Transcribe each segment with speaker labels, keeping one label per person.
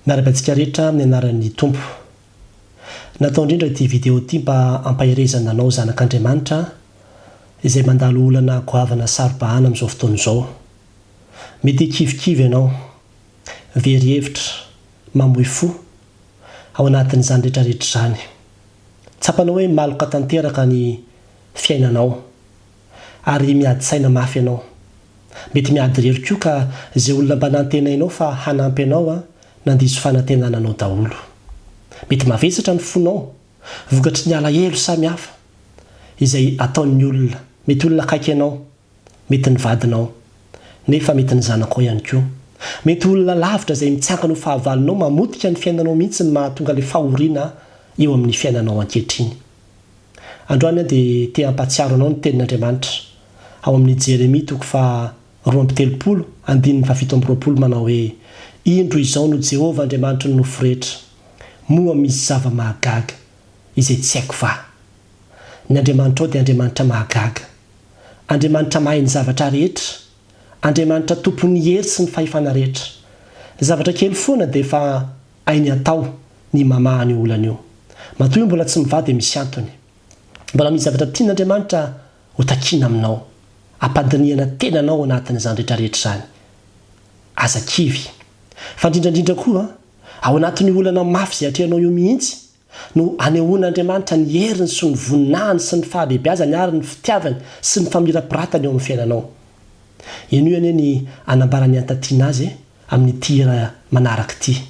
Speaker 1: Miarabantsika rehetra amin'ny anaran'ny tompo. Natao indrindra ity vidéo ity mba ampahirezana anao zanak'Andriamanitra izay mandalo olana goavana saribahana amin'izao fotoana izao. Mety kivikivy ianao, very hevitra, mamoy fo ao anatin'izany rehetrarehetra izany. Tsapanao hoe maloka tanteraka ny fiainanao ary miady saina mafy ianao. Mety miady rery koa ka izay olona mba nantenainao fa hanampy anao nandiso fanantenananao daholo. Mety mavesatra ny fonao, vokatry ny alahelo samy hafa izay ataon'ny olona, mety olona akaiky ianao, mety ny vadinao, nefa mety ny zanakao ihany koa. Mety olona lavitra izay mitsankana ho fahavalonao, mamotika ny fiainanao mihitsy ny mahatonga ilay fahoriana eo amin'ny fiainanao ankehitriny. Androany dia te hampatsiaro anao ny tenin'Andriamanitra ao amin'ny Jeremia 2:7 manao hoe: indro izao no Jehovah Andriamanitra ny nofo rehetra, moa misy zava-mahagaga izay tsy haiko va. Ny Andriamanitra ao dia Andriamanitra mahagaga, Andriamanitra mahay ny zavatra rehetra, Andriamanitra tompon'ny hery sy ny fahefana rehetra. Zavatra kely foana dia efa hainy atao ny mamahany olana io. Matoa mbola tsy mivady dia misy antony. Mbola misy zavatra tian'Andriamanitra ho takiana aminao, ampadiniana tenanao anatin'izany rehetrarehetra izany. Aza kivy. Fa indrindrandrindra koa ao anatin'ny olana mafy izay atrehanao io mihitsy no anehoan'Andriamanitra ny heriny sy ny voninahiny sy ny fahalehibiazany ary ny fitiavany sy ny famirapiratany eo amin'ny fiainanao. Ino io anie ny anambarany antatiana azy amin'ny tira manaraka ity.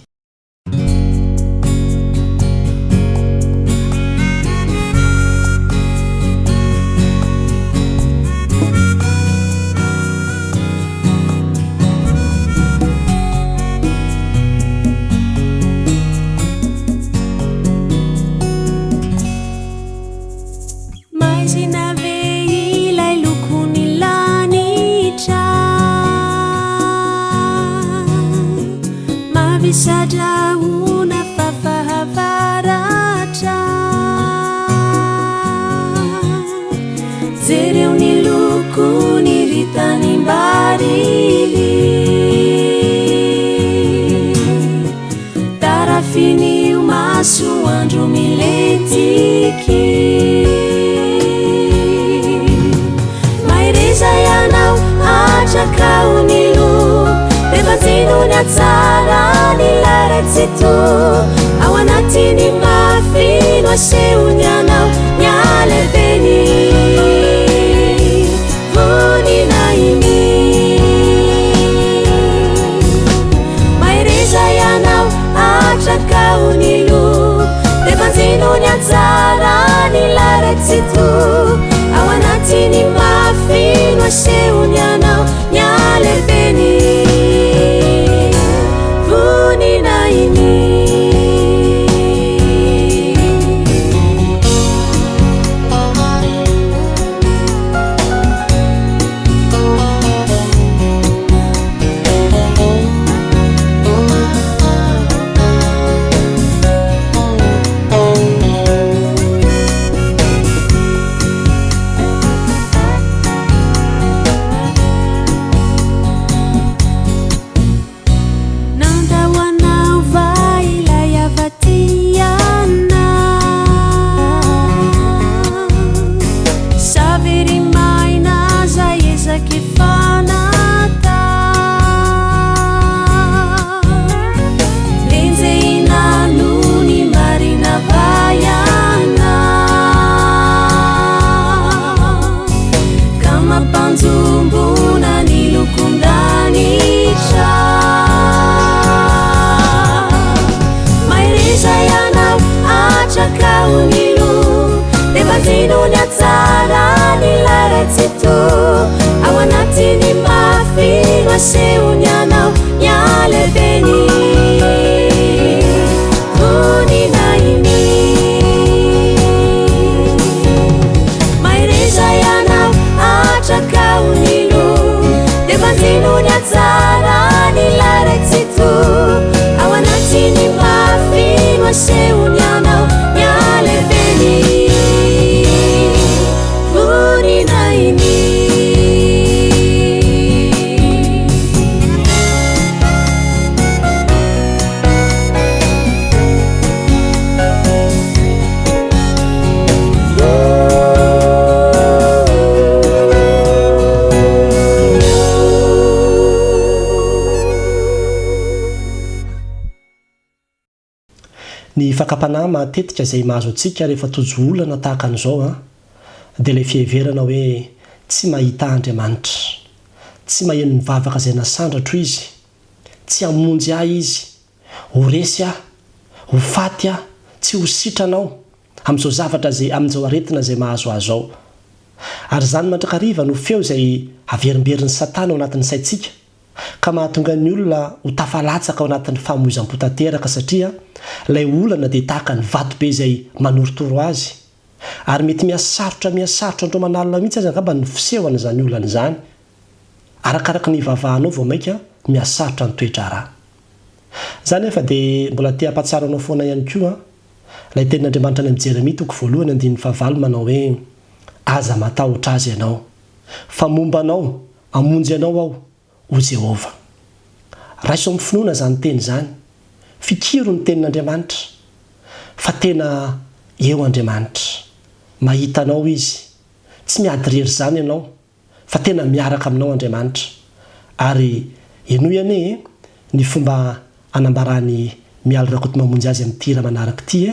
Speaker 2: Sadrauna fafahavaratra, jereo ny loko ny ritanimbarily, tarafinio masoandro miletiky, maireza ianao atrakao ny lo Bevazino ny atsara ny laratsyto, ao anatiny mafino asehony anao ny alebeny voninainy. Maireza ianao atrakao ny lo, Bevazino ny atsara ny laratsyto, ao anatiny mafino asehony anao ny alebeny
Speaker 1: ny fakapanahy matetika izay mahazo antsika rehefa tojo olana tahaka an'izao dia ilay fiheverana hoe tsy mahita Andriamanitra, tsy maheno mivavaka izay nasandratro izy, tsy hamonjy ahy izy, ho resy aho, ho faty aho, tsy ho sitranao amin'izao zavatra izay amin'izao aretina izay mahazo azy ao. Ary izany mandrakariva no feo izay averimberin'ny Satana ao anatin'ny saintsika ka mahatonga ny olona ho tafalatsaka ao anatin'ny famoizam-potanteraka satria ilay olana dia tahaka ny vato be izay manorotoro azy ary mety mihasarotra andro manalina mihitsy azy angamba ny fisehona izany olana izany. Arakaraka ny vavahanao vao maika mihasarotra ny toetra raha. Izany efa dia mbola te hampatsara anao foana ihany koa ilay tenin'Andriamanitra any amin'ny Jeremia 1:9 manao hoe aza matahotra azy ianao, fa momba anao hamonjy ianao aho ho Jehova. Raiso amin'ny finoana izany teny izany, fikiro ny tenin'Andriamanitra fa tena eo Andriamanitra, mahita anao izy, tsy miady rery izany ianao fa tena miaraka aminao Andriamanitra. Ary enoy ny fomba anambarany mialo rakoto mamonjy azy amin'ny tira manaraka ity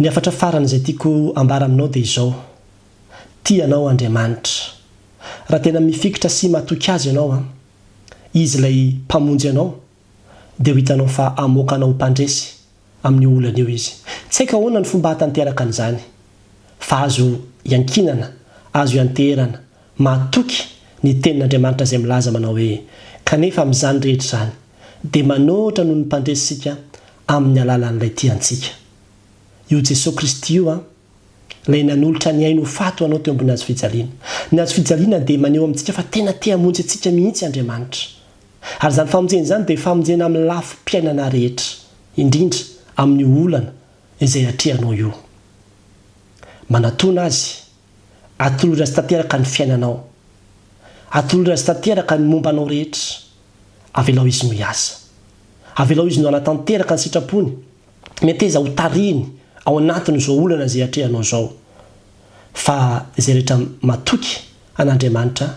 Speaker 1: ny afatra farana izay tiako ambara aminao dia izao: tianao Andriamanitra. Raha tena mifikitra sy matoky azy ianao izy ilay mpamonjy anao, dia ho hitanao fa amoakanao mpandresy amin'ny olana eo izy. Tsy haiko ahoana ny fomba hatanteraka an'izany, fa azo iankinana, azo ianterana, matoky ny tenin'Andriamanitra izay milaza manao hoe: kanefa amin'izany rehetra izany dia manoatra noho ny mpandresitsika amin'ny alalan'ilay tiantsika. Io Jesosy Kristy io ilay nanolotra ny aino fato anao teo ambony hazo fijaliana. Ny hazo fijaliana dia maneho amintsika fa tena te hamonjy antsika mihitsy Andriamanitra. Ary izany famonjena izany dia famonjena amin'ny lafim-piainana rehetra, indrindra amin'ny olana izay atrehanao io. Manatona azy, atolora azy tanteraka ny fiainanao, atolora azy tanteraka ny mombanao rehetra. Avelao izy no hiasa, avelao izy no anatanteraka ny sitrapony, mety aiza ho tariny ao anatin'izao olana izay atrehanao izao. Fa izay rehetra matoky an'Andriamanitra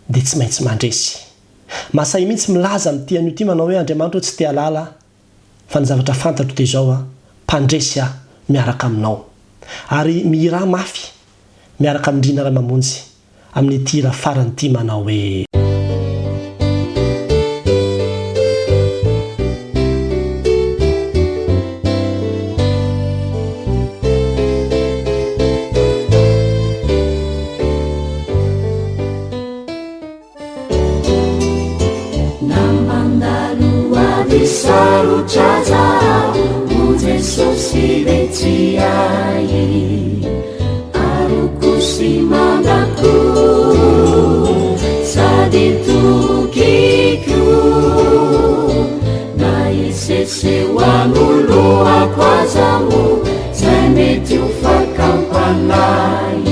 Speaker 1: dia tsy maintsy mandresy. Masay mihitsy milaza amin'ity an'io ity manao hoe: Andriamanitra tsy te halala, fa ny zavatra fantatro dia izao mpandresy miaraka aminao. Ary mihira mafy miaraka amindrina Ray Mamonjy amin'ity hira farany ity manao hoe:
Speaker 2: sarotra zao ho Jesosy retsiai aroko sy mandako sady tokiko na iseseo anoloako azamo zay mety ho fakampanay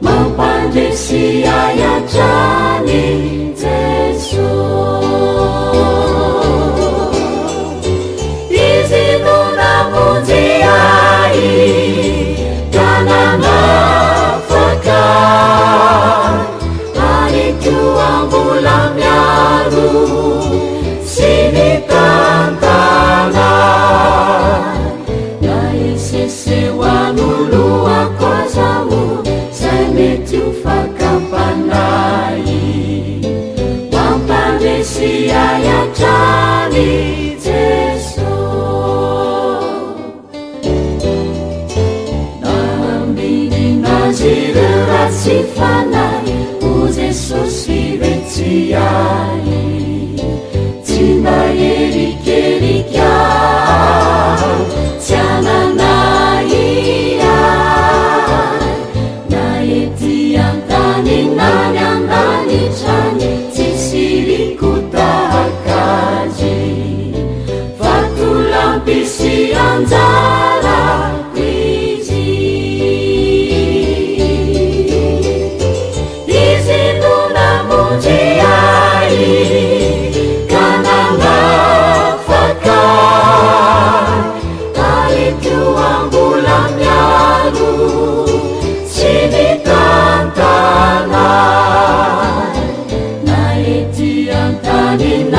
Speaker 2: mampandresy ay atrany sifanay o Jesosy retsiai tsy maerikerika tsy ananay na ety antany nany andanitrany tsisy riko tahak'azy vatolampy sy anjara in